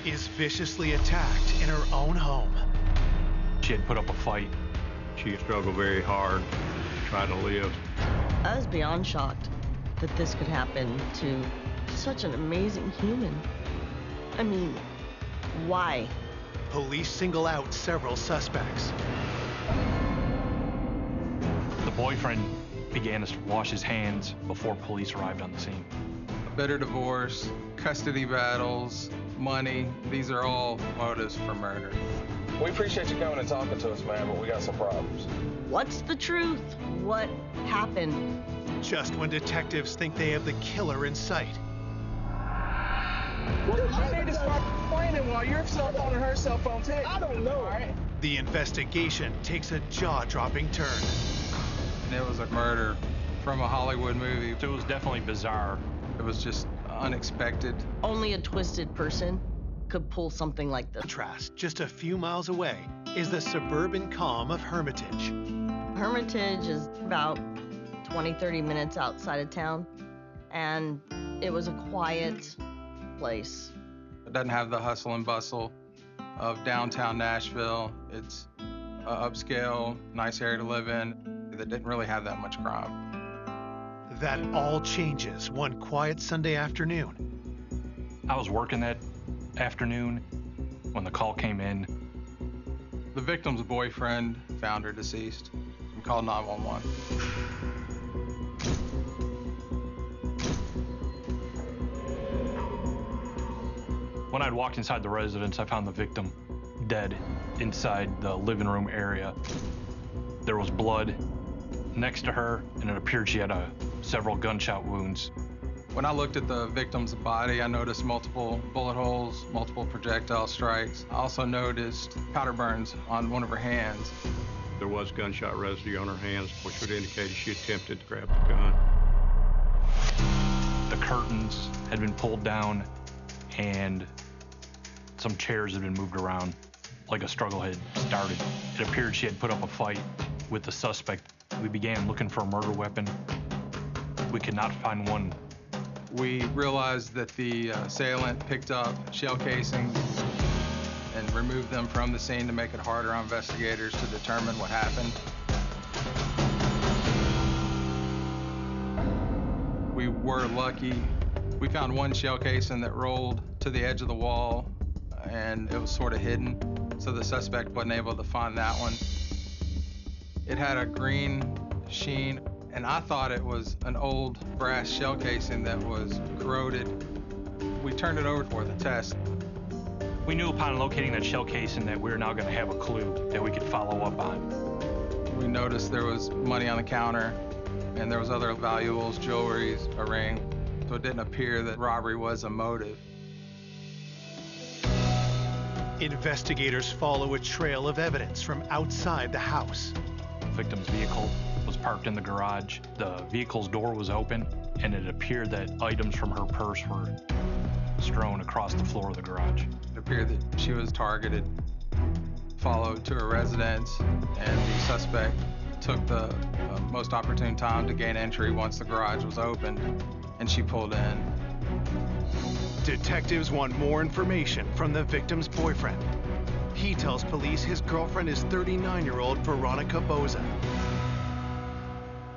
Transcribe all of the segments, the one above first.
is viciously attacked in her own home. She had put up a fight. She struggled very hard to try to live. I was beyond shocked that this could happen to such an amazing human. I mean, why? Police single out several suspects. The boyfriend began to wash his hands before police arrived on the scene. A bitter divorce, custody battles, money, these are all motives for murder. We appreciate you coming and talking to us, man, but we got some problems. What's the truth? What happened? Just when detectives think they have the killer in sight. I need to start complaining while your cell phone and her cell phone take. I don't know. All right. The investigation takes a jaw-dropping turn. And it was a murder from a Hollywood movie. It was definitely bizarre. It was just unexpected. Only a twisted person could pull something like this. Contrast, just a few miles away, is the suburban calm of Hermitage. Hermitage is about 20-30 minutes outside of town, and it was a quiet place. It doesn't have the hustle and bustle of downtown Nashville. It's an upscale, nice area to live in that didn't really have that much crime. That all changes one quiet Sunday afternoon. I was working that afternoon when the call came in. The victim's boyfriend found her deceased and called 911. When I'd walked inside the residence, I found the victim dead inside the living room area. There was blood next to her, and it appeared she had several gunshot wounds. When I looked at the victim's body, I noticed multiple bullet holes, multiple projectile strikes. I also noticed powder burns on one of her hands. There was gunshot residue on her hands, which would indicate she attempted to grab the gun. The curtains had been pulled down, and some chairs had been moved around, like a struggle had started. It appeared she had put up a fight with the suspect. We began looking for a murder weapon. We could not find one. We realized that the assailant picked up shell casings and removed them from the scene to make it harder on investigators to determine what happened. We were lucky. We found one shell casing that rolled to the edge of the wall, and it was sort of hidden, so the suspect wasn't able to find that one. It had a green sheen, and I thought it was an old brass shell casing that was corroded. We turned it over for the test. We knew upon locating that shell casing that we were now going to have a clue that we could follow up on. We noticed there was money on the counter, and there was other valuables, jewelry, a ring, so it didn't appear that robbery was a motive. Investigators follow a trail of evidence from outside the house. The victim's vehicle was parked in the garage. The vehicle's door was open, and it appeared that items from her purse were strewn across the floor of the garage. It appeared that she was targeted, followed to her residence, and the suspect took the most opportune time to gain entry once the garage was opened, and she pulled in. Detectives want more information from the victim's boyfriend. He tells police his girlfriend is 39-year-old Veronica Boza.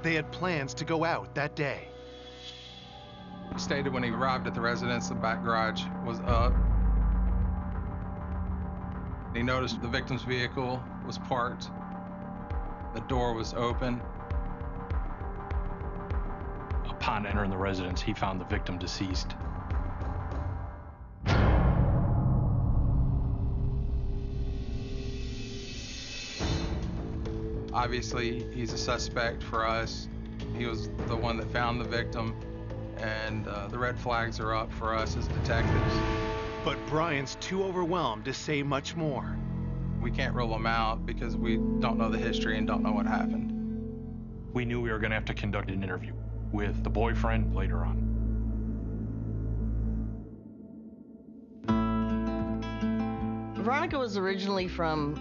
They had plans to go out that day. He stated when he arrived at the residence, the back garage was up. He noticed the victim's vehicle was parked. The door was open. Upon entering the residence, he found the victim deceased. Obviously, he's a suspect for us. He was the one that found the victim, and the red flags are up for us as detectives. But Brian's too overwhelmed to say much more. We can't rule him out because we don't know the history and don't know what happened. We knew we were going to have to conduct an interview with the boyfriend later on. Veronica was originally from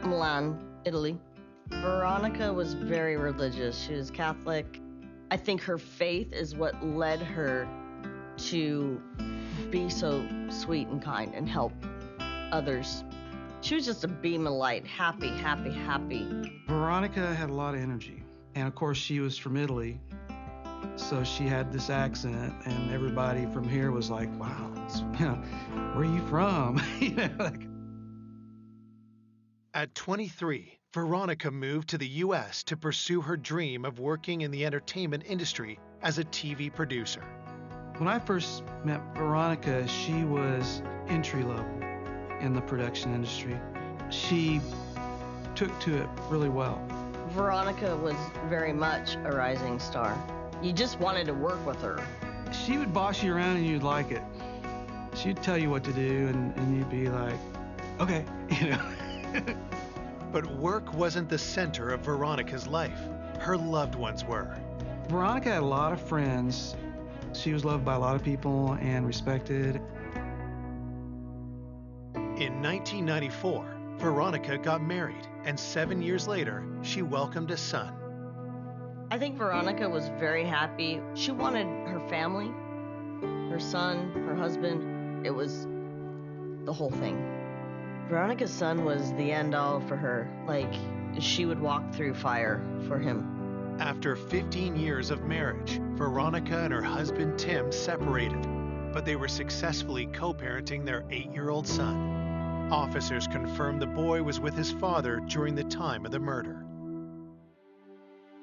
Milan, Italy. Veronica was very religious. She was Catholic. I think her faith is what led her to be so sweet and kind and help others. She was just a beam of light, happy, happy, happy. Veronica had a lot of energy. And of course, she was from Italy. So she had this accent, and everybody from here was like, wow, where are you from? At 23, Veronica moved to the U.S. to pursue her dream of working in the entertainment industry as a TV producer. When I first met Veronica, she was entry level in the production industry. She took to it really well. Veronica was very much a rising star. You just wanted to work with her. She would boss you around and you'd like it. She'd tell you what to do and you'd be like, okay, But work wasn't the center of Veronica's life. Her loved ones were. Veronica had a lot of friends. She was loved by a lot of people and respected. In 1994, Veronica got married, and 7 years later, she welcomed a son. I think Veronica was very happy. She wanted her family, her son, her husband. It was the whole thing. Veronica's son was the end all for her. Like, she would walk through fire for him. After 15 years of marriage, Veronica and her husband Tim separated, but they were successfully co-parenting their 8-year-old son. Officers confirmed the boy was with his father during the time of the murder.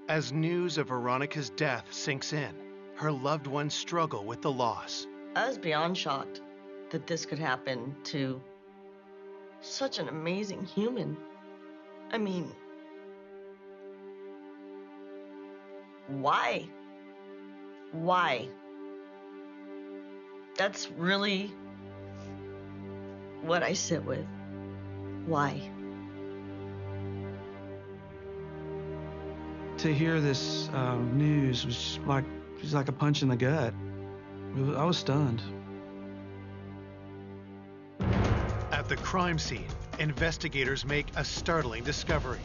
As news of Veronica's death sinks in, her loved ones struggle with the loss. I was beyond shocked that this could happen to such an amazing human. I mean, why? Why? That's really what I sit with. Why? To hear this news was like a punch in the gut. I was stunned. At the crime scene, investigators make a startling discovery.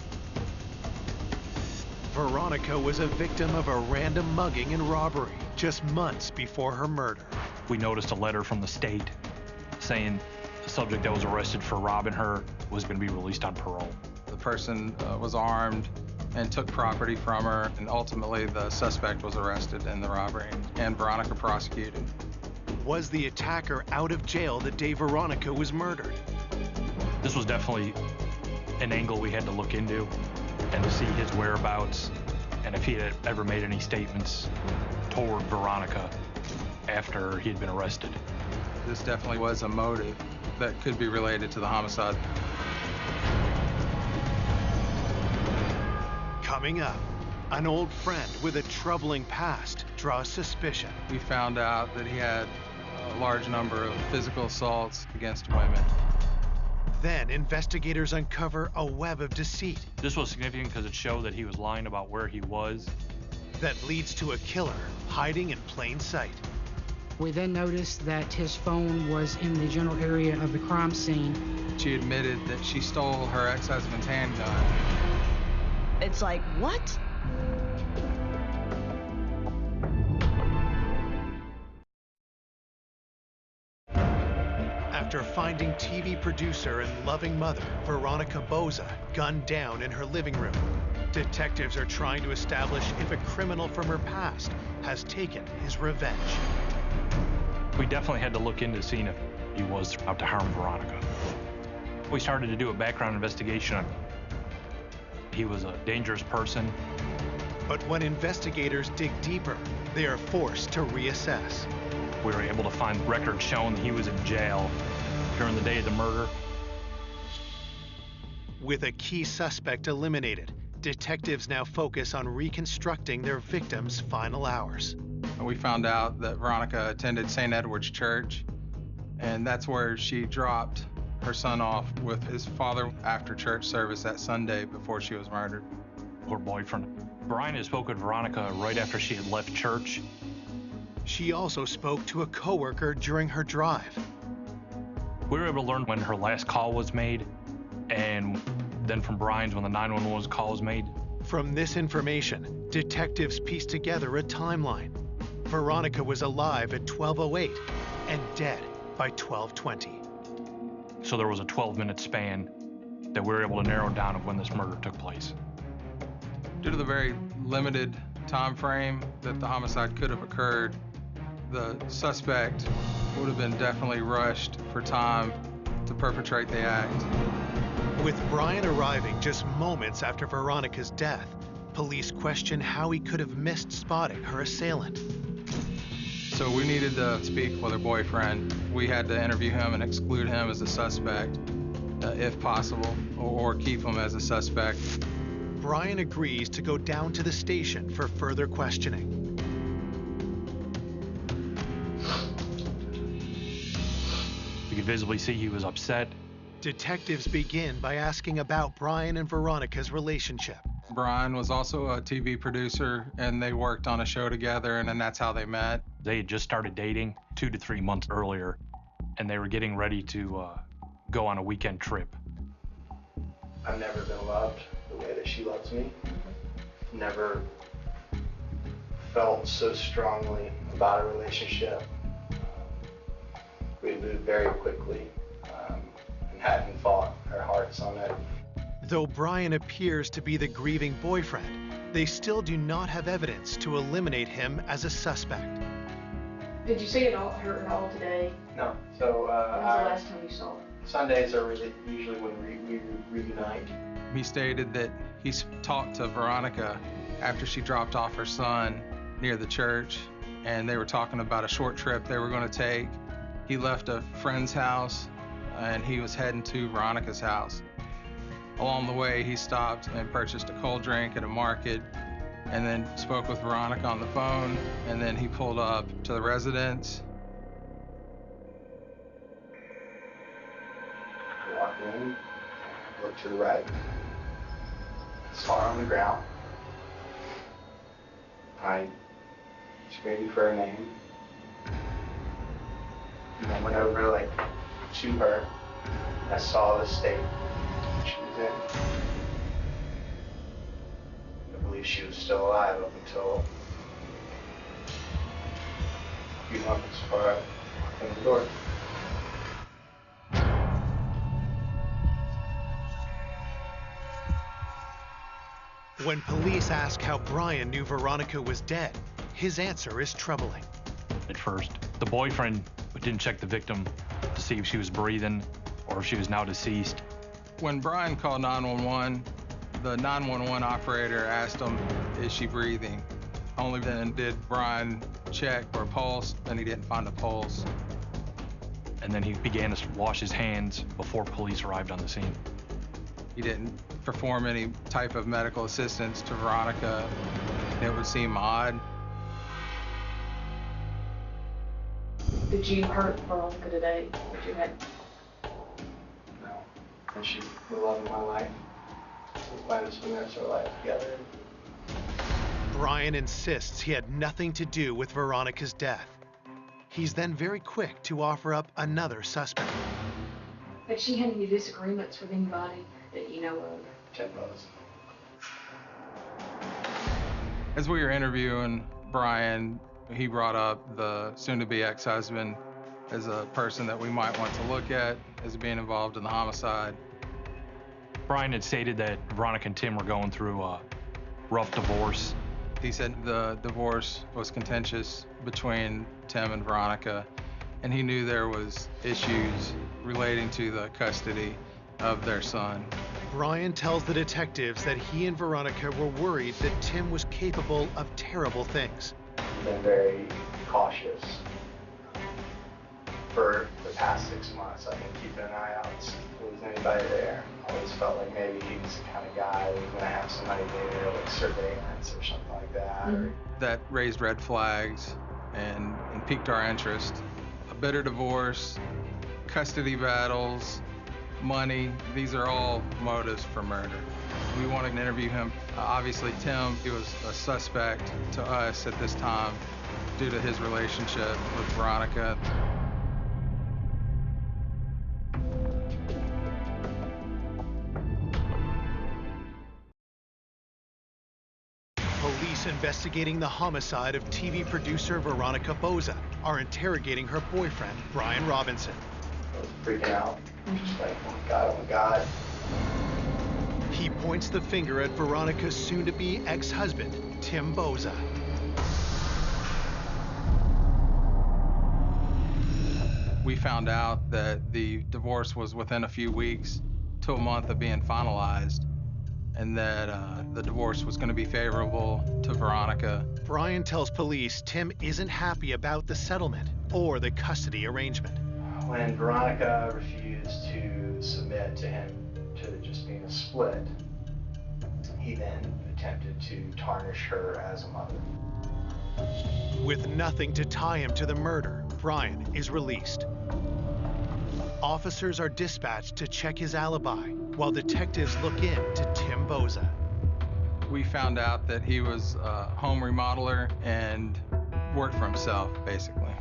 Veronica was a victim of a random mugging and robbery just months before her murder. We noticed a letter from the state saying the subject that was arrested for robbing her was going to be released on parole. The person was armed and took property from her, and ultimately the suspect was arrested in the robbery and Veronica prosecuted. Was the attacker out of jail the day Veronica was murdered? This was definitely an angle we had to look into and to see his whereabouts and if he had ever made any statements toward Veronica after he had been arrested. This definitely was a motive that could be related to the homicide. Coming up, an old friend with a troubling past draws suspicion. We found out that he had a large number of physical assaults against women. Then investigators uncover a web of deceit This was significant because it showed that he was lying about where he was. that leads to a killer hiding in plain sight. We then noticed that his phone was in the general area of the crime scene. She admitted that she stole her ex-husband's handgun. It's like, what? After finding TV producer and loving mother Veronica Boza gunned down in her living room, detectives are trying to establish if a criminal from her past has taken his revenge. We definitely had to look into seeing if he was out to harm Veronica. We started to do a background investigation on him. He was a dangerous person. But when investigators dig deeper, they are forced to reassess. We were able to find records showing that he was in jail during the day of the murder. With a key suspect eliminated, detectives now focus on reconstructing their victim's final hours. We found out that Veronica attended St. Edward's Church, and that's where she dropped her son off with his father after church service that Sunday before she was murdered. Her boyfriend. Brian had spoken with Veronica right after she had left church. She also spoke to a coworker during her drive. We were able to learn when her last call was made, and then from Brian's when the 911 call was made. From this information, detectives pieced together a timeline. Veronica was alive at 12:08 and dead by 12:20. So there was a 12-minute span that we were able to narrow down of when this murder took place. Due to the very limited time frame that the homicide could have occurred, the suspect would have been definitely rushed for time to perpetrate the act. With Brian arriving just moments after Veronica's death, police question how he could have missed spotting her assailant. So we needed to speak with her boyfriend. We had to interview him and exclude him as a suspect, if possible, or keep him as a suspect. Brian agrees to go down to the station for further questioning. You could visibly see he was upset. Detectives begin by asking about Brian and Veronica's relationship. Brian was also a TV producer, and they worked on a show together, and then that's how they met. They had just started dating 2 to 3 months earlier, and they were getting ready to go on a weekend trip. I've never been loved the way that she loves me. Never felt so strongly about a relationship. We moved very quickly and hadn't fought our hearts on it. Though Brian appears to be the grieving boyfriend, they still do not have evidence to eliminate him as a suspect. Did you see her at all today? No. So When was the last time you saw her? Sundays are usually when we reunite. He stated that he talked to Veronica after she dropped off her son near the church, and they were talking about a short trip they were going to take. He left a friend's house, and he was heading to Veronica's house. Along the way, he stopped and purchased a cold drink at a market, and then spoke with Veronica on the phone, and then he pulled up to the residence. Walked in, looked to the right, saw her on the ground. I screamed for her name, and then went over to her. I saw the state she was in. I believe she was still alive up until a few moments before I walked in the door. When police ask how Brian knew Veronica was dead, his answer is troubling. At first, the boyfriend didn't check the victim to see if she was breathing or if she was now deceased. When Brian called 911, the 911 operator asked him, "Is she breathing?" Only then did Brian check for a pulse, and he didn't find a pulse. And then he began to wash his hands before police arrived on the scene. He didn't perform any type of medical assistance to Veronica. It would seem odd. Did you hurt Veronica today? Did you have? No. And she's the love of my life. We plan to spend the rest of our life together. Brian insists he had nothing to do with Veronica's death. He's then very quick to offer up another suspect. Had she had any disagreements with anybody that you know of? Tempos. As we were interviewing Brian, he brought up the soon-to-be ex-husband as a person that we might want to look at as being involved in the homicide. Brian had stated that Veronica and Tim were going through a rough divorce. He said the divorce was contentious between Tim and Veronica, and he knew there was issues relating to the custody of their son. Brian tells the detectives that he and Veronica were worried that Tim was capable of terrible things. Been very cautious for the past 6 months. I've been keeping an eye out if there was anybody there. I always felt like maybe he was the kind of guy who was going to have somebody there, like surveillance or something like that. Mm-hmm. That raised red flags and piqued our interest. A bitter divorce, custody battles, money, these are all motives for murder. We wanted to interview him. Obviously, Tim, he was a suspect to us at this time due to his relationship with Veronica. Police Police investigating the homicide of TV producer Veronica Boza are interrogating her boyfriend, Brian Robinson. I was freaking out. I'm just like, oh my God, oh my God. He points the finger at Veronica's soon-to-be ex-husband, Tim Boza. We found out that the divorce was within a few weeks to a month of being finalized, and that the divorce was going to be favorable to Veronica. Brian tells police Tim isn't happy about the settlement or the custody arrangement. When Veronica refused to submit to him to just being a split, he then attempted to tarnish her as a mother. With nothing to tie him to the murder, Brian is released. Officers are dispatched to check his alibi, while detectives look into Tim Boza. We found out that he was a home remodeler and worked for himself, basically.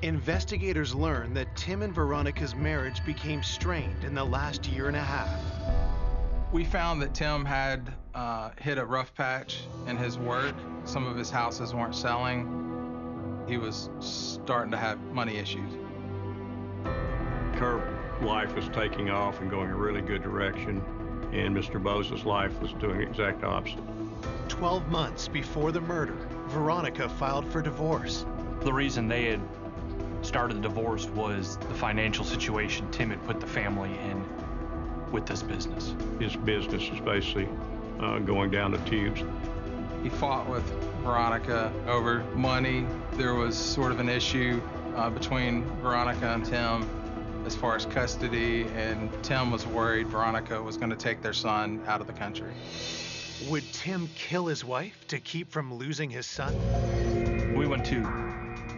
Investigators learn that Tim and Veronica's marriage became strained in the last year and a half. We found that Tim had hit a rough patch in his work. Some of his houses weren't selling. He was starting to have money issues. Her life was taking off and going a really good direction, and Mr. Boza's life was doing the exact opposite. 12 months before the murder, Veronica filed for divorce. The reason they had started the divorce was the financial situation Tim had put the family in with this business. His business was basically going down the tubes. He fought with Veronica over money. There was sort of an issue between Veronica and Tim as far as custody, and Tim was worried Veronica was going to take their son out of the country. Would Tim kill his wife to keep from losing his son? We went to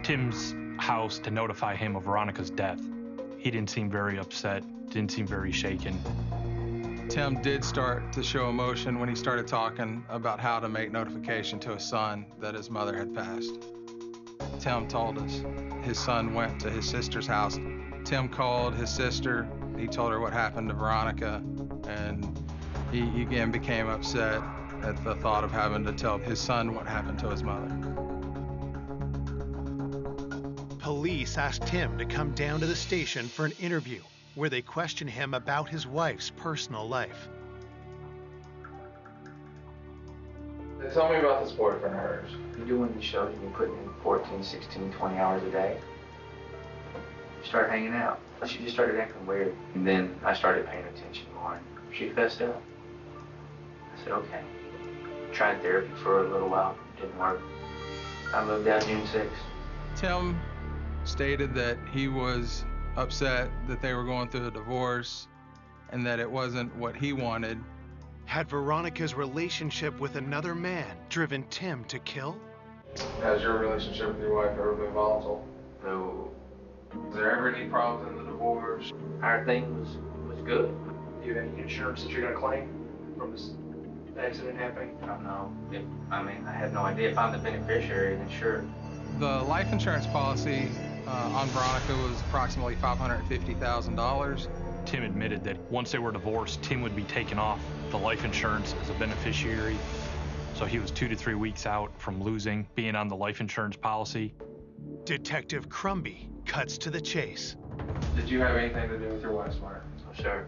Tim's house to notify him of Veronica's death. He didn't seem very upset, didn't seem very shaken. Tim did start to show emotion when he started talking about how to make notification to his son that his mother had passed. Tim told us his son went to his sister's house. Tim called his sister. He told her what happened to Veronica, and he again became upset at the thought of having to tell his son what happened to his mother. Police asked Tim to come down to the station for an interview where they questioned him about his wife's personal life. Tell me about this boyfriend of hers. You doing the show, you've been putting in 14, 16, 20 hours a day. You started hanging out. She just started acting weird. And then I started paying attention more. She fessed up. I said, okay. Tried therapy for a little while. Didn't work. I moved out June 6th. Tim stated that he was upset that they were going through a divorce and that it wasn't what he wanted. Had Veronica's relationship with another man driven Tim to kill? Has your relationship with your wife ever been volatile? No. Was there ever any problems in the divorce? Our thing was good. Do you have any insurance that you're going to claim from this accident happening? I don't know. I have no idea. If I'm the beneficiary, then sure. The life insurance policy on Veronica was approximately $550,000. Tim admitted that once they were divorced, Tim would be taken off the life insurance as a beneficiary. So he was 2 to 3 weeks out from being on the life insurance policy. Detective Crumby cuts to the chase. Did you have anything to do with your wife's murder? Oh, sure.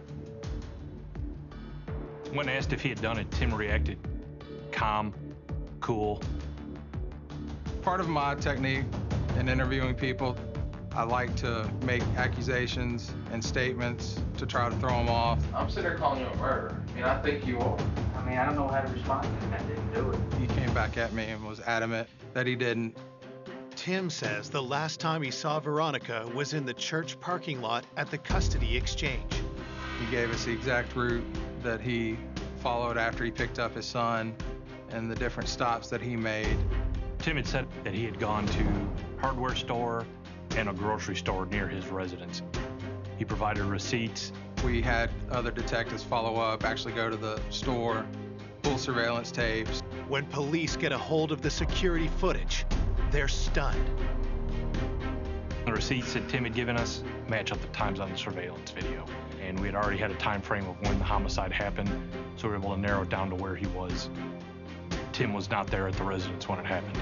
When asked if he had done it, Tim reacted calm, cool. Part of my technique in interviewing people, I like to make accusations and statements to try to throw them off. I'm sitting there calling you a murderer. I think you are. I don't know how to respond to that. I didn't do it. He came back at me and was adamant that he didn't. Tim says the last time he saw Veronica was in the church parking lot at the custody exchange. He gave us the exact route that he followed after he picked up his son and the different stops that he made. Tim had said that he had gone to a hardware store and a grocery store near his residence. He provided receipts. We had other detectives follow up, actually go to the store, pull surveillance tapes. When police get a hold of the security footage, they're stunned. The receipts that Tim had given us match up the times on the surveillance video. And we had already had a time frame of when the homicide happened, so we were able to narrow it down to where he was. Tim was not there at the residence when it happened.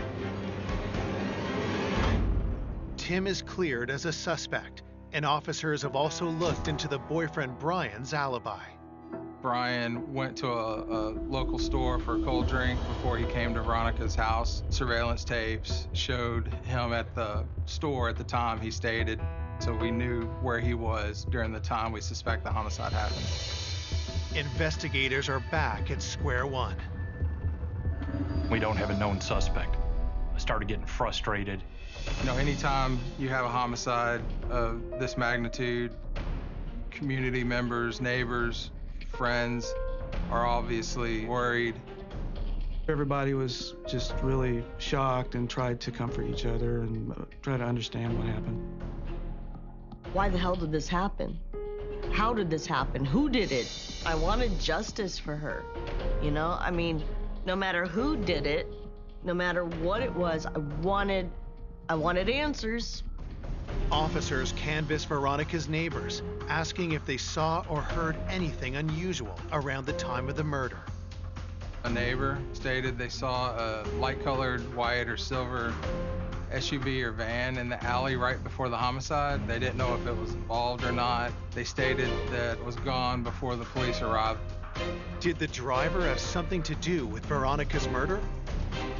Tim is cleared as a suspect, and officers have also looked into the boyfriend Brian's alibi. Brian went to a local store for a cold drink before he came to Veronica's house. Surveillance tapes showed him at the store at the time he stated, so we knew where he was during the time we suspect the homicide happened. Investigators are back at square one. We don't have a known suspect. I started getting frustrated. You know, anytime you have a homicide of this magnitude, community members, neighbors, friends are obviously worried. Everybody was just really shocked and tried to comfort each other and try to understand what happened. Why the hell did this happen? How did this happen? Who did it? I wanted justice for her. You know, I mean, no matter who did it, no matter what it was, I wanted answers. Officers canvass Veronica's neighbors, asking if they saw or heard anything unusual around the time of the murder. A neighbor stated they saw a light-colored white or silver SUV or van in the alley right before the homicide. They didn't know if it was involved or not. They stated that it was gone before the police arrived. Did the driver have something to do with Veronica's murder?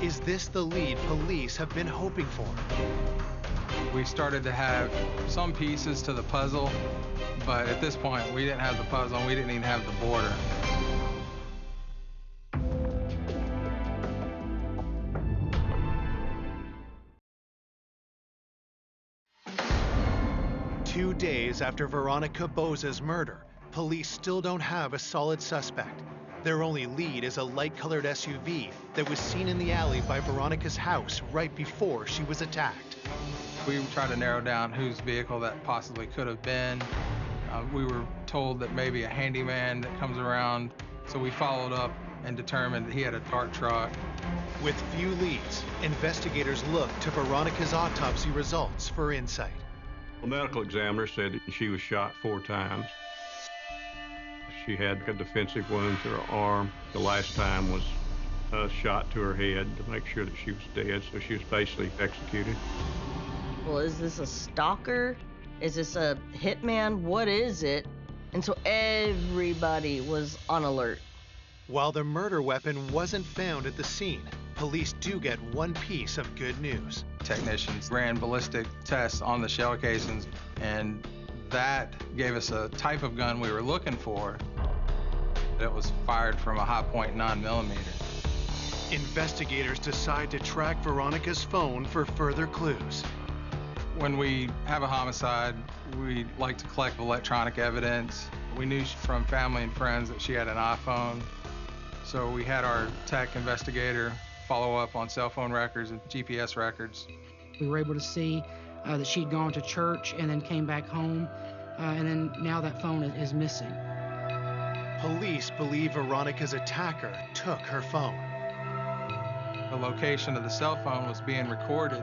Is this the lead police have been hoping for? We started to have some pieces to the puzzle, but at this point, we didn't have the puzzle and we didn't even have the border. Two days after Veronica Boza's murder, police still don't have a solid suspect. Their only lead is a light-colored SUV that was seen in the alley by Veronica's house right before she was attacked. We tried to narrow down whose vehicle that possibly could have been. We were told that maybe a handyman that comes around, so we followed up and determined that he had a Dart truck. With few leads, investigators looked to Veronica's autopsy results for insight. The medical examiner said that she was shot 4 times. She had a defensive wound to her arm. The last time was a shot to her head to make sure that she was dead, so she was basically executed. Well, is this a stalker? Is this a hitman? What is it? And so everybody was on alert. While the murder weapon wasn't found at the scene, police do get one piece of good news. Technicians ran ballistic tests on the shell casings, and that gave us a type of gun we were looking for. It was fired from a high point 9mm. Investigators decide to track Veronica's phone for further clues. When we have a homicide, we like to collect electronic evidence. We knew from family and friends that she had an iPhone, so we had our tech investigator follow up on cell phone records and GPS records. We were able to see that she'd gone to church and then came back home, and then now that phone is missing. Police believe Veronica's attacker took her phone. The location of the cell phone was being recorded,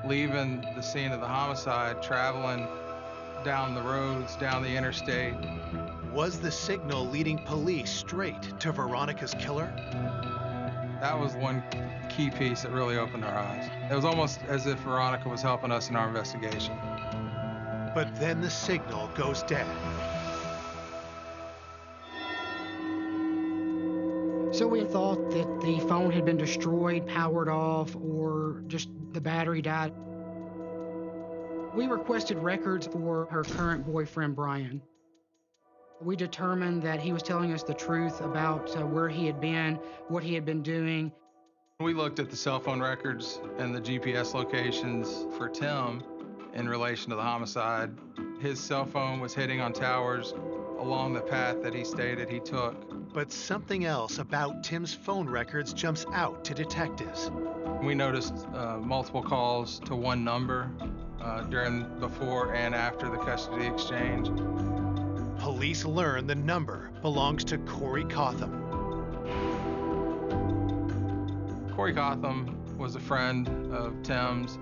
leaving the scene of the homicide, traveling down the roads, down the interstate. Was the signal leading police straight to Veronica's killer? That was one key piece that really opened our eyes. It was almost as if Veronica was helping us in our investigation. But then the signal goes dead. So we thought that the phone had been destroyed, powered off, or just the battery died. We requested records for her current boyfriend, Brian. We determined that he was telling us the truth about where he had been, what he had been doing. We looked at the cell phone records and the GPS locations for Tim in relation to the homicide. His cell phone was hitting on towers along the path that he stated he took. But something else about Tim's phone records jumps out to detectives. We noticed multiple calls to one number before and after the custody exchange. Police learn the number belongs to Corey Cotham. Corey Cotham was a friend of Tim's.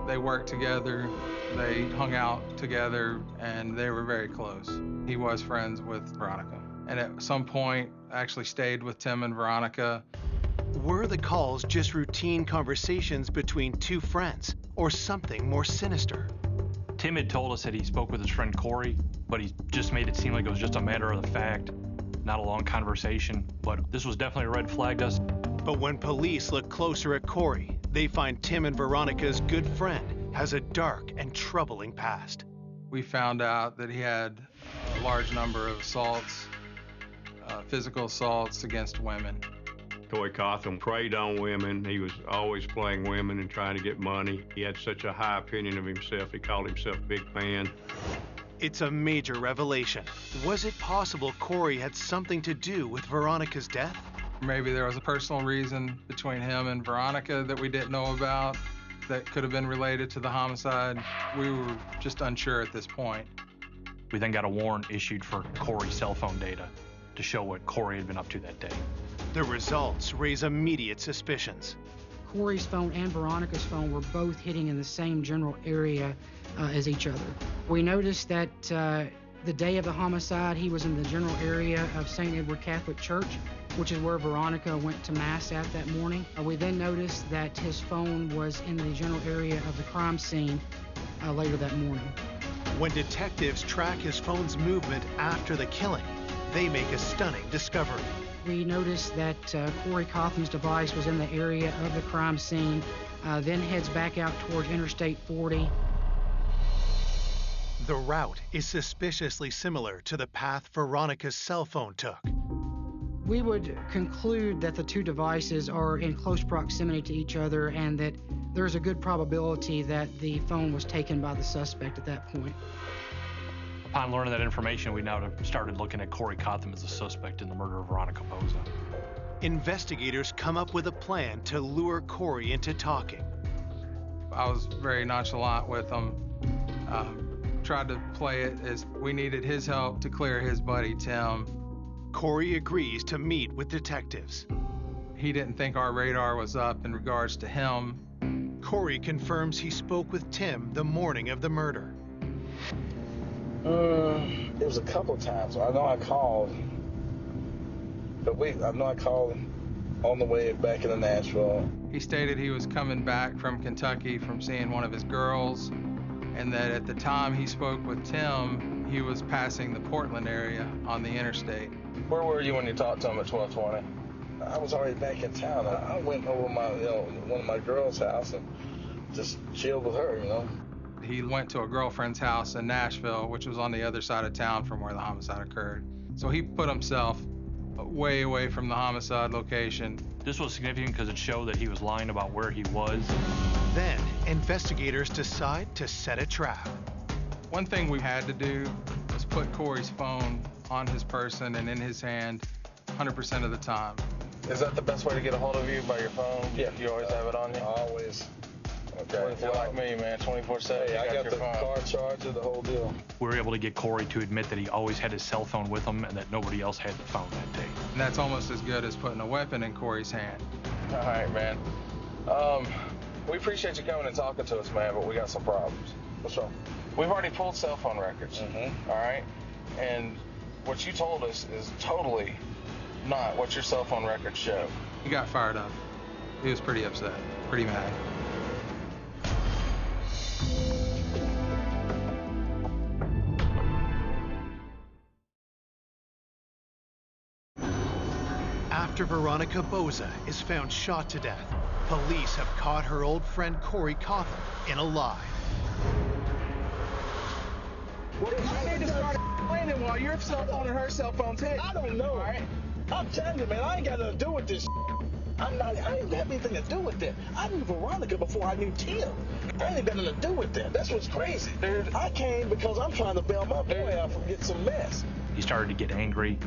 They worked together, they hung out together, and they were very close. He was friends with Veronica, and at some point actually stayed with Tim and Veronica Were the calls just routine conversations between two friends, or something more sinister? Tim had told us that he spoke with his friend Corey, but he just made it seem like it was just a matter of the fact, not a long conversation. But this was definitely a red flag to us. But when police look closer at Corey, they find Tim and Veronica's good friend has a dark and troubling past. We found out that he had a large number of assaults, physical assaults against women. Corey Cotham preyed on women. He was always playing women and trying to get money. He had such a high opinion of himself. He called himself Big Man. It's a major revelation. Was it possible Corey had something to do with Veronica's death? Maybe there was a personal reason between him and Veronica that we didn't know about that could have been related to the homicide. We were just unsure at this point. We then got a warrant issued for Corey's cell phone data to show what Corey had been up to that day. The results raise immediate suspicions. Corey's phone and Veronica's phone were both hitting in the same general area as each other. We noticed that the day of the homicide, he was in the general area of St. Edward Catholic Church, which is where Veronica went to Mass at that morning. We then noticed that his phone was in the general area of the crime scene later that morning. When detectives track his phone's movement after the killing, they make a stunning discovery. We noticed that Corey Cotham's device was in the area of the crime scene, then heads back out towards Interstate 40. The route is suspiciously similar to the path Veronica's cell phone took. We would conclude that the two devices are in close proximity to each other and that there's a good probability that the phone was taken by the suspect at that point. Upon learning that information, we now started looking at Corey Cotham as a suspect in the murder of Veronica Boza. Investigators come up with a plan to lure Corey into talking. I was very nonchalant with him. Tried to play it as we needed his help to clear his buddy Tim. Corey agrees to meet with detectives. He didn't think our radar was up in regards to him. Corey confirms he spoke with Tim the morning of the murder. It was a couple times. I know I called, I know I called on the way back into Nashville. He stated he was coming back from Kentucky from seeing one of his girls, and that at the time he spoke with Tim, he was passing the Portland area on the interstate. Where were you when you talked to him at 12:20? I was already back in town. I went over one of my girls' house and just chilled with her, He went to a girlfriend's house in Nashville, which was on the other side of town from where the homicide occurred. So he put himself way away from the homicide location. This was significant because it showed that he was lying about where he was. Then, investigators decide to set a trap. One thing we had to do was put Corey's phone on his person and in his hand 100% of the time. Is that the best way to get a hold of you, by your phone? Yeah. You always have it on you? Always. Okay. You're like me, man, 24/7. Hey, I got the car charger, the whole deal. We were able to get Corey to admit that he always had his cell phone with him and that nobody else had the phone that day. And that's almost as good as putting a weapon in Corey's hand. All right, man. We appreciate you coming and talking to us, man, but we got some problems. What's wrong? We've already pulled cell phone records, all right? And what you told us is totally not what your cell phone records show. He got fired up. He was pretty upset, pretty mad. After Veronica Boza is found shot to death, police have caught her old friend Corey Cotham in a lie. What if you need to start explaining while your cell phone and her cell phone take? I don't know. All right? I'm telling you, man, I ain't got nothing to do with this. I ain't got anything to do with that. I knew Veronica before I knew Tim. I ain't got nothing to do with that. That's what's crazy. Dude, I came because I'm trying to bail my boy out from getting some mess. He started to get angry,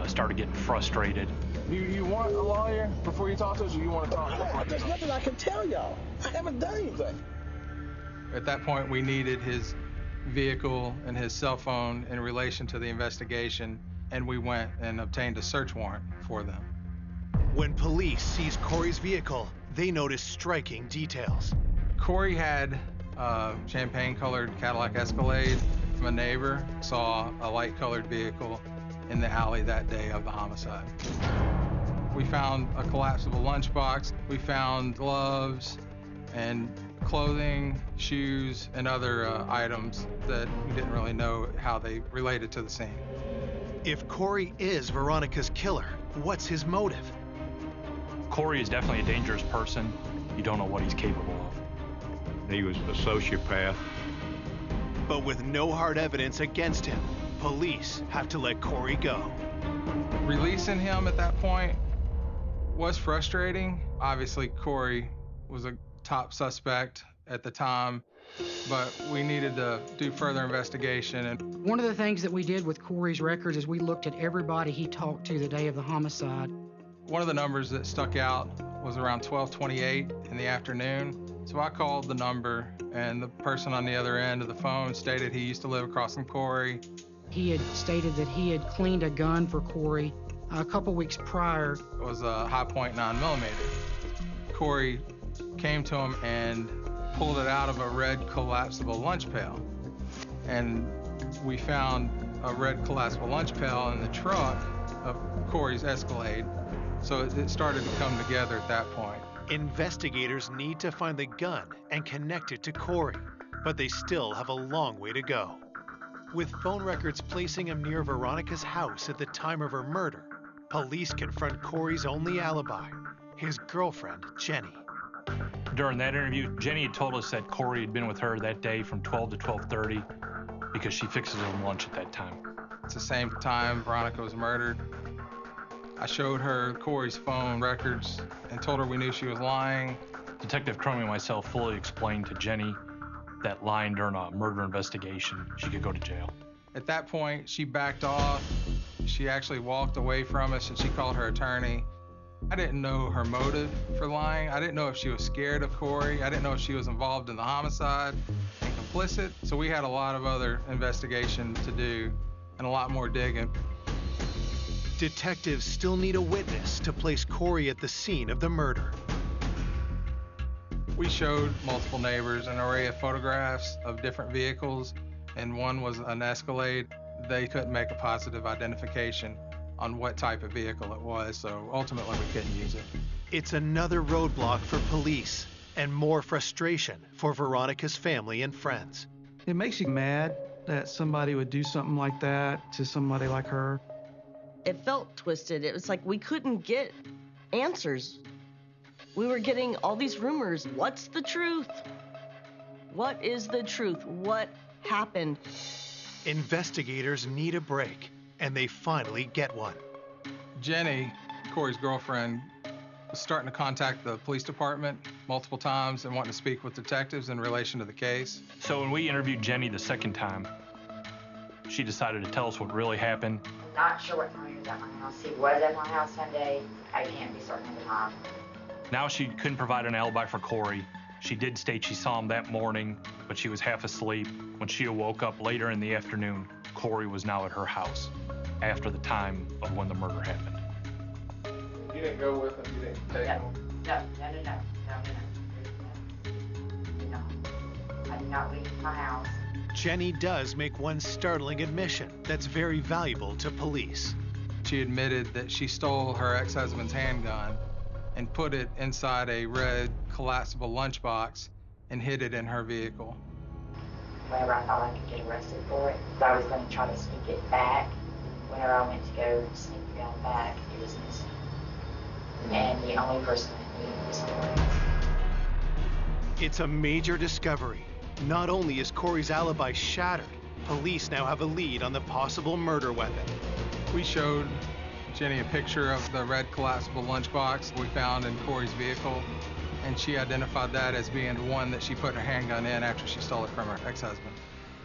started getting frustrated. You want a lawyer before you talk to us, or you want to talk to us? There's nothing I can tell y'all. I haven't done anything. At that point, we needed his vehicle and his cell phone in relation to the investigation, and we went and obtained a search warrant for them. When police seize Corey's vehicle, they notice striking details. Corey had a champagne-colored Cadillac Escalade. A neighbor saw a light-colored vehicle in the alley that day of the homicide. We found a collapsible lunchbox. We found gloves and clothing, shoes, and other items that we didn't really know how they related to the scene. If Corey is Veronica's killer, what's his motive? Corey is definitely a dangerous person. You don't know what he's capable of. He was a sociopath. But with no hard evidence against him, police have to let Corey go. Releasing him at that point was frustrating. Obviously, Corey was a top suspect at the time, but we needed to do further investigation. And one of the things that we did with Corey's records is we looked at everybody he talked to the day of the homicide. one of the numbers that stuck out was around 12:28 in the afternoon. So I called the number, and the person on the other end of the phone stated he used to live across from Corey. He had stated that he had cleaned a gun for Corey a couple weeks prior. It was a high-point 9mm. Corey came to him and pulled it out of a red collapsible lunch pail. And we found a red collapsible lunch pail in the trunk of Corey's Escalade. So it started to come together at that point. Investigators need to find the gun and connect it to Corey, but they still have a long way to go. With phone records placing him near Veronica's house at the time of her murder, police confront Corey's only alibi, his girlfriend, Jenny. During that interview, Jenny had told us that Corey had been with her that day from 12 to 12:30 because she fixes him lunch at that time. It's the same time Veronica was murdered. I showed her Corey's phone records and told her we knew she was lying. Detective Crummy and myself fully explained to Jenny that lying during a murder investigation, she could go to jail. At that point, she backed off. She actually walked away from us and she called her attorney. I didn't know her motive for lying. I didn't know if she was scared of Corey. I didn't know if she was involved in the homicide and complicit. So we had a lot of other investigation to do and a lot more digging. Detectives still need a witness to place Corey at the scene of the murder. We showed multiple neighbors an array of photographs of different vehicles, and one was an Escalade. They couldn't make a positive identification on what type of vehicle it was, so ultimately we couldn't use it. It's another roadblock for police and more frustration for Veronica's family and friends. It makes you mad that somebody would do something like that to somebody like her. It felt twisted. It was like we couldn't get answers. We were getting all these rumors. What's the truth? What is the truth? What happened? Investigators need a break, and they finally get one. Jenny, Corey's girlfriend, was starting to contact the police department multiple times and wanting to speak with detectives in relation to the case. So when we interviewed Jenny the second time, she decided to tell us what really happened. Not sure what time he was at my house. He was at my house Sunday. I can't be certain of the time. Now she couldn't provide an alibi for Corey. She did state she saw him that morning, but she was half asleep. When she woke up later in the afternoon, Corey was now at her house after the time of when the murder happened. You didn't go with him? You didn't take him? No. I did not leave my house. Jenny does make one startling admission that's very valuable to police. She admitted that she stole her ex-husband's handgun and put it inside a red collapsible lunchbox and hid it in her vehicle. Whenever I thought I could get arrested for it, I was going to try to sneak it back. Whenever I went to go sneak it down back, it was missing. And the only person that knew was Corey. It's a major discovery. Not only is Corey's alibi shattered, police now have a lead on the possible murder weapon. We showed Jenny a picture of the red collapsible lunchbox we found in Corey's vehicle, and she identified that as being the one that she put her handgun in after she stole it from her ex-husband.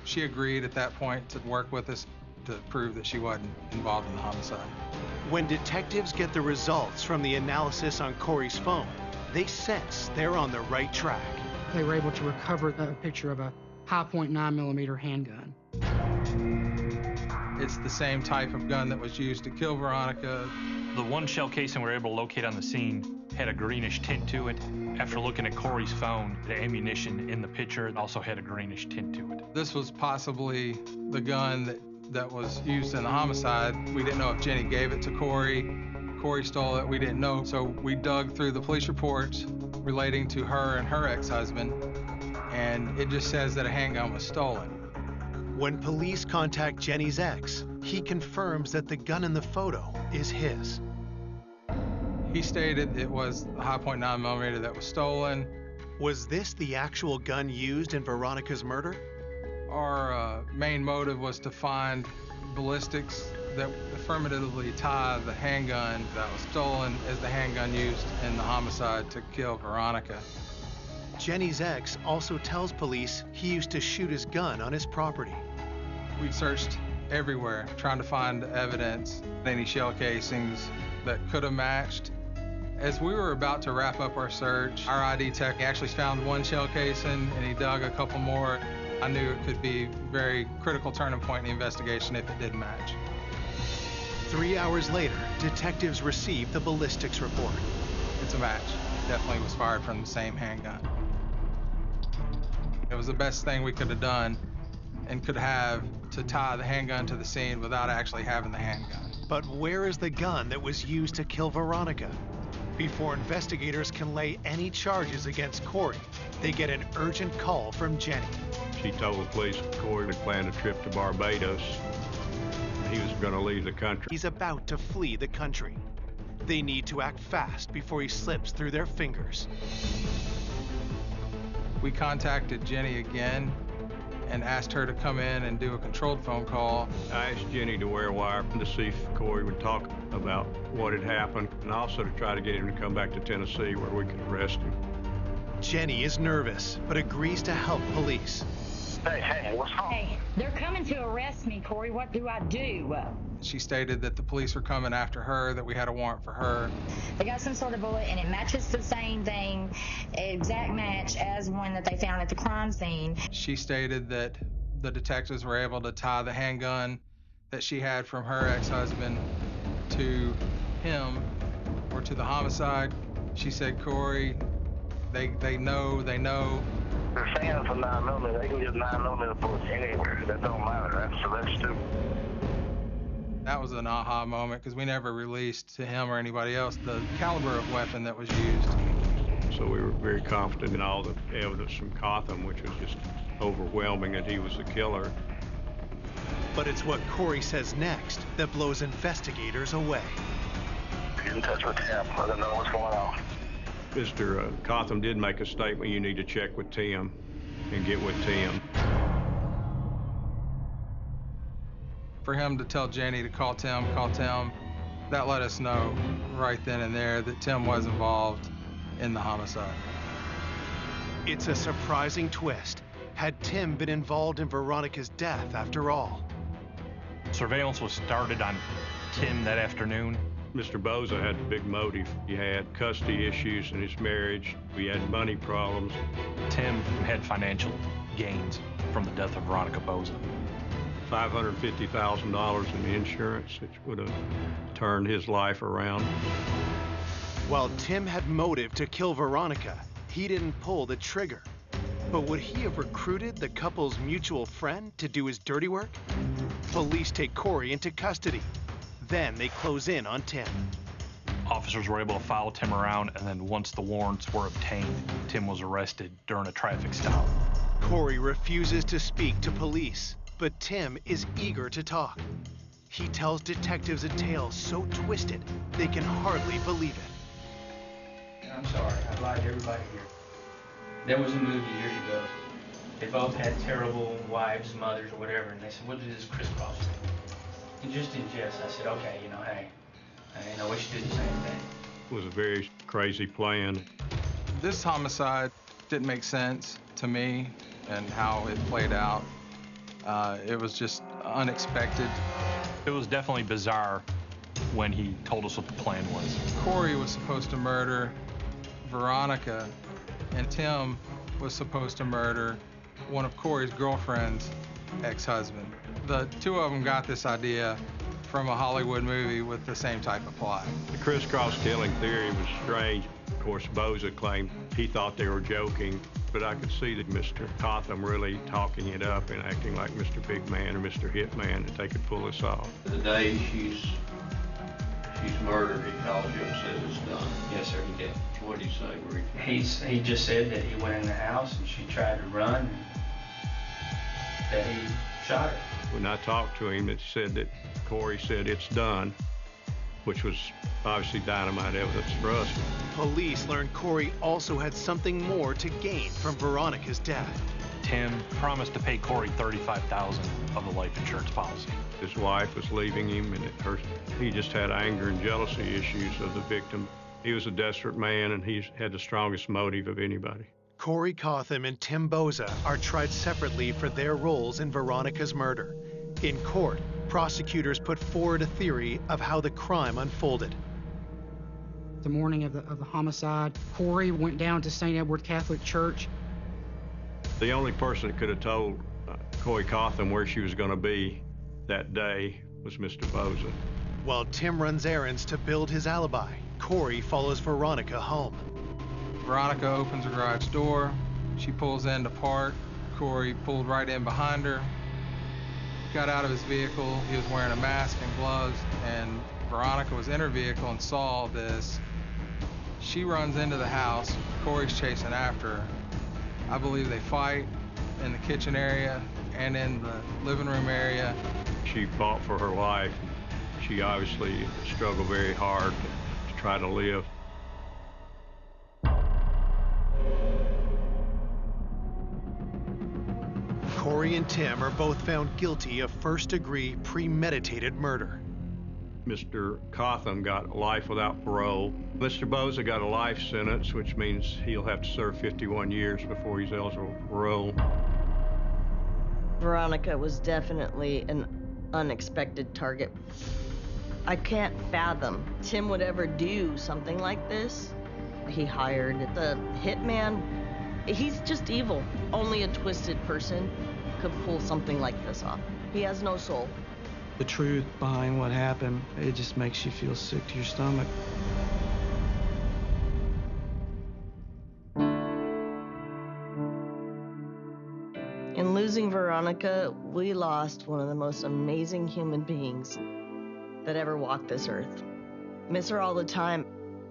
She agreed at that point to work with us to prove that she wasn't involved in the homicide. When detectives get the results from the analysis on Corey's phone, they sense they're on the right track. They were able to recover a picture of a high-point 9mm handgun. It's the same type of gun that was used to kill Veronica. The one shell casing we were able to locate on the scene had a greenish tint to it. After looking at Corey's phone, the ammunition in the picture also had a greenish tint to it. This was possibly the gun that was used in the homicide. We didn't know if Jenny gave it to Corey. Corey stole it, we didn't know. So we dug through the police reports relating to her and her ex-husband, and it just says that a handgun was stolen. When police contact Jenny's ex, he confirms that the gun in the photo is his. He stated it was the high-point 9mm that was stolen. Was this the actual gun used in Veronica's murder? Our main motive was to find ballistics that affirmatively tie the handgun that was stolen as the handgun used in the homicide to kill Veronica. Jenny's ex also tells police he used to shoot his gun on his property. We searched everywhere trying to find evidence, any shell casings that could have matched. As we were about to wrap up our search, our ID tech actually found one shell casing and he dug a couple more. I knew it could be a very critical turning point in the investigation if it did match. 3 hours later, detectives received the ballistics report. It's a match. Definitely was fired from the same handgun. It was the best thing we could have done and could have to tie the handgun to the scene without actually having the handgun. But where is the gun that was used to kill Veronica? Before investigators can lay any charges against Corey, they get an urgent call from Jenny. She told the police Corey had planned a trip to Barbados. He was going to leave the country. He's about to flee the country. They need to act fast before he slips through their fingers. We contacted Jenny again and asked her to come in and do a controlled phone call. I asked Jenny to wear a wire to see if Corey would talk about what had happened, and also to try to get him to come back to Tennessee where we could arrest him. Jenny is nervous, but agrees to help police. Hey, what's wrong? Hey, they're coming to arrest me, Corey. What do I do? She stated that the police were coming after her, that we had a warrant for her. They got some sort of bullet, and it matches the same thing, exact match as one that they found at the crime scene. She stated that the detectives were able to tie the handgun that she had from her ex-husband to him or to the homicide. She said, Corey, they know. They're saying it's a 9mm. They can get 9mm bullets anywhere. That don't matter. That's stupid. That was an aha moment because we never released to him or anybody else the caliber of weapon that was used. So we were very confident in all the evidence from Cotham, which was just overwhelming that he was the killer. But it's what Corey says next that blows investigators away. Get in touch with him. Let him know what's going on. Mr. Cotham did make a statement, you need to check with Tim and get with Tim. For him to tell Jenny to call Tim, that let us know right then and there that Tim was involved in the homicide. It's a surprising twist. Had Tim been involved in Veronica's death after all? Surveillance was started on Tim that afternoon. Mr. Boza had a big motive. He had custody issues in his marriage. We had money problems. Tim had financial gains from the death of Veronica Boza. $550,000 in insurance, which would have turned his life around. While Tim had motive to kill Veronica, he didn't pull the trigger. But would he have recruited the couple's mutual friend to do his dirty work? Police take Corey into custody. Then they close in on Tim. Officers were able to follow Tim around, and then once the warrants were obtained, Tim was arrested during a traffic stop. Corey refuses to speak to police, but Tim is eager to talk. He tells detectives a tale so twisted they can hardly believe it. I'm sorry, I lied to everybody here. There was a movie years ago. They both had terrible wives, mothers, or whatever, and they said, what is this crisscross thing? And just in jest, I said, okay, hey, we should do the same thing. It was a very crazy plan. This homicide didn't make sense to me and how it played out. It was just unexpected. It was definitely bizarre when he told us what the plan was. Corey was supposed to murder Veronica, and Tim was supposed to murder one of Corey's girlfriend's ex-husband. The two of them got this idea from a Hollywood movie with the same type of plot. The crisscross killing theory was strange. Of course, Boza claimed he thought they were joking, but I could see that Mr. Cotham really talking it up and acting like Mr. Big Man or Mr. Hitman, that they could pull this off. The day she's he's murdered, he calls you and says it's done. Yes, sir, he did. What did he say? Where he He just said that he went in the house and she tried to run and that he shot her. When I talked to him, it said that Corey said it's done, which was obviously dynamite evidence for us. Police learned Corey also had something more to gain from Veronica's death. Tim promised to pay Corey $35,000 of the life insurance policy. His wife was leaving him, and he just had anger and jealousy issues of the victim. He was a desperate man, and he had the strongest motive of anybody. Corey Cotham and Tim Boza are tried separately for their roles in Veronica's murder. In court, prosecutors put forward a theory of how the crime unfolded. The morning of the homicide, Corey went down to St. Edward Catholic Church. The only person that could have told Corey Cotham where she was going to be that day was Mr. Boza. While Tim runs errands to build his alibi, Corey follows Veronica home. Veronica opens her garage door. She pulls in to park. Corey pulled right in behind her, got out of his vehicle. He was wearing a mask and gloves, and Veronica was in her vehicle and saw this. She runs into the house. Corey's chasing after her. I believe they fight in the kitchen area and in the living room area. She fought for her life. She obviously struggled very hard to try to live. Corey and Tim are both found guilty of first-degree premeditated murder. Mr. Cotham got life without parole. Mr. Boza got a life sentence, which means he'll have to serve 51 years before he's eligible for parole. Veronica was definitely an unexpected target. I can't fathom Tim would ever do something like this. He hired the hitman. He's just evil. Only a twisted person could pull something like this off. He has no soul. The truth behind what happened, it just makes you feel sick to your stomach. In losing Veronica, we lost one of the most amazing human beings that ever walked this earth. Miss her all the time.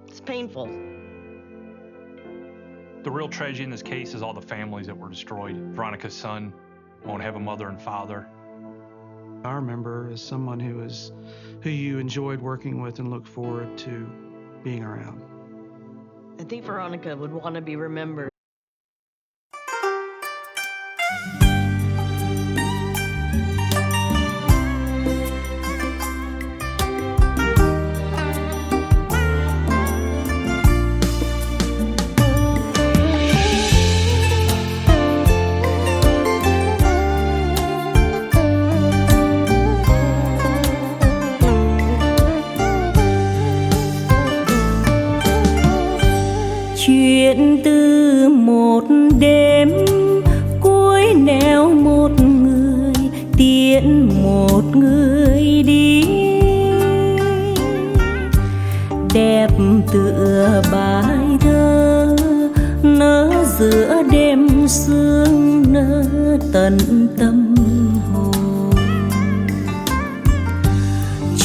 It's painful. The real tragedy in this case is all the families that were destroyed. Veronica's son won't have a mother and father. I remember as someone who you enjoyed working with and looked forward to being around. I think Veronica would want to be remembered. Chuyện từ một đêm cuối nẻo một người tiễn một người đi, đẹp tựa bài thơ nở giữa đêm sương nở tận tâm hồn.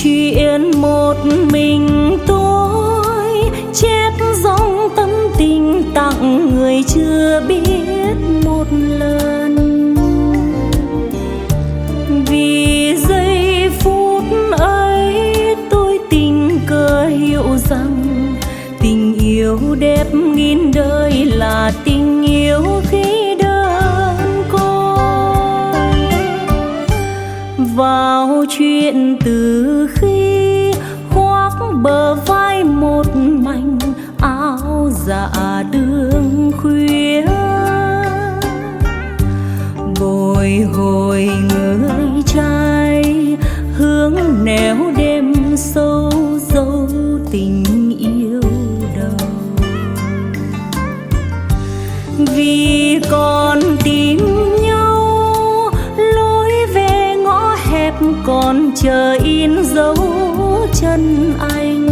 Chuyện một mình tôi chép dòng tâm tình tặng người chưa biết một lần. Vì giây phút ấy tôi tình cờ hiểu rằng tình yêu đẹp nghìn đời là tình yêu khi đơn côi. Vào chuyện từ khi khoác bờ vai một mảnh áo dạ đường khuya, bồi hồi người trai hướng nẻo đêm sâu dấu tình yêu đầu. Vì còn tìm nhau lối về ngõ hẹp còn chờ in dấu chân anh.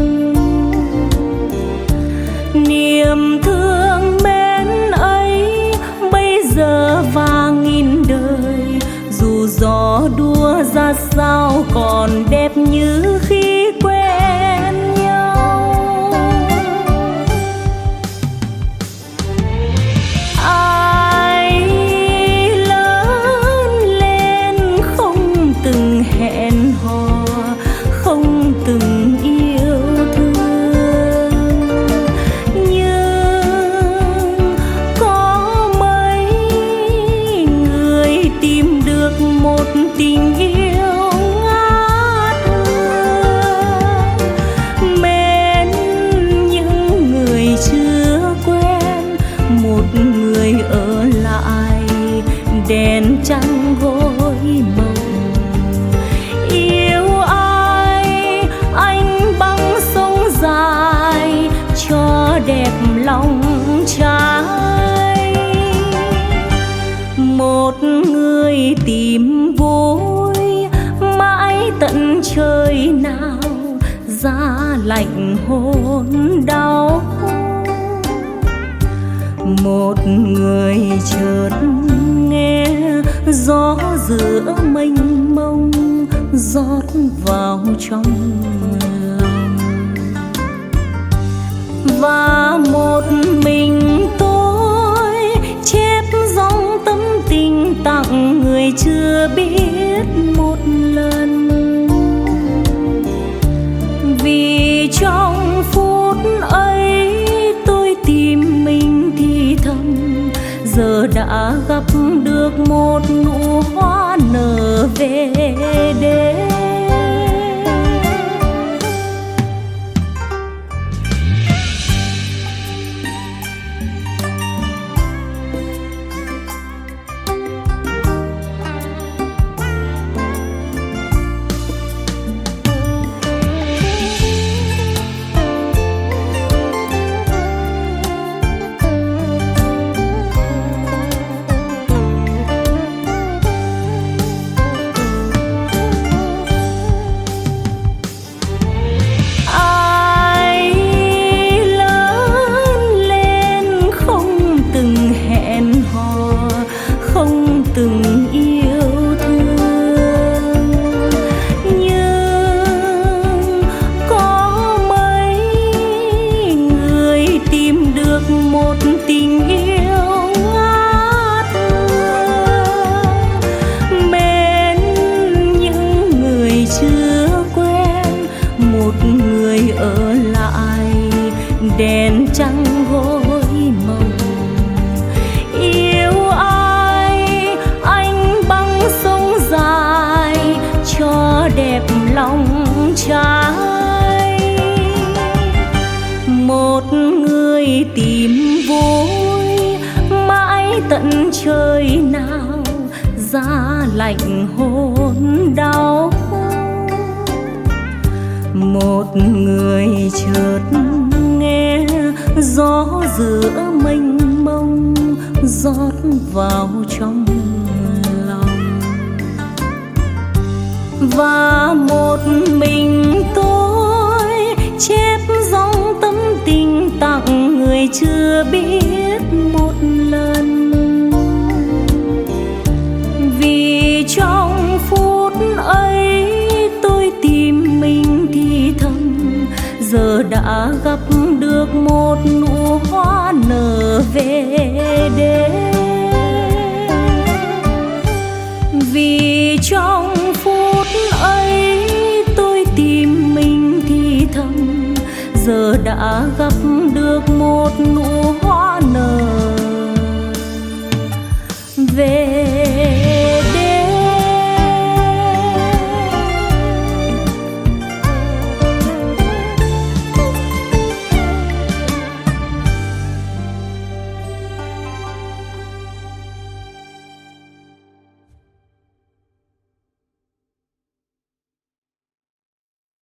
Niềm thương mến ấy bây giờ vang nghìn đời, dù gió đua ra sao còn đẹp như khi quen nào giá lạnh hôn đau. Một người chợt nghe gió giữa mênh mông rót vào trong lòng, và một mình tôi chép dòng tâm tình tặng người chưa biết một lần. Vì trong phút ấy tôi tìm mình thì thầm, giờ đã gặp được một nụ hoa nở về đêm. Đèn trăng gối mộng yêu ai, anh băng sông dài cho đẹp lòng trai. Một người tìm vui mãi tận trời nào giá lạnh hôn đau. Một người chợt nghe gió giữa mênh mông rót vào trong lòng, và một mình tôi chép dòng tâm tình tặng người chưa biết một lần. Vì trong phút ấy tôi tìm mình thì thầm, giờ đã gặp được một nụ hoa nở về đêm. Vì trong phút ấy tôi tìm mình thì thầm, giờ đã gặp được một nụ hoa nở về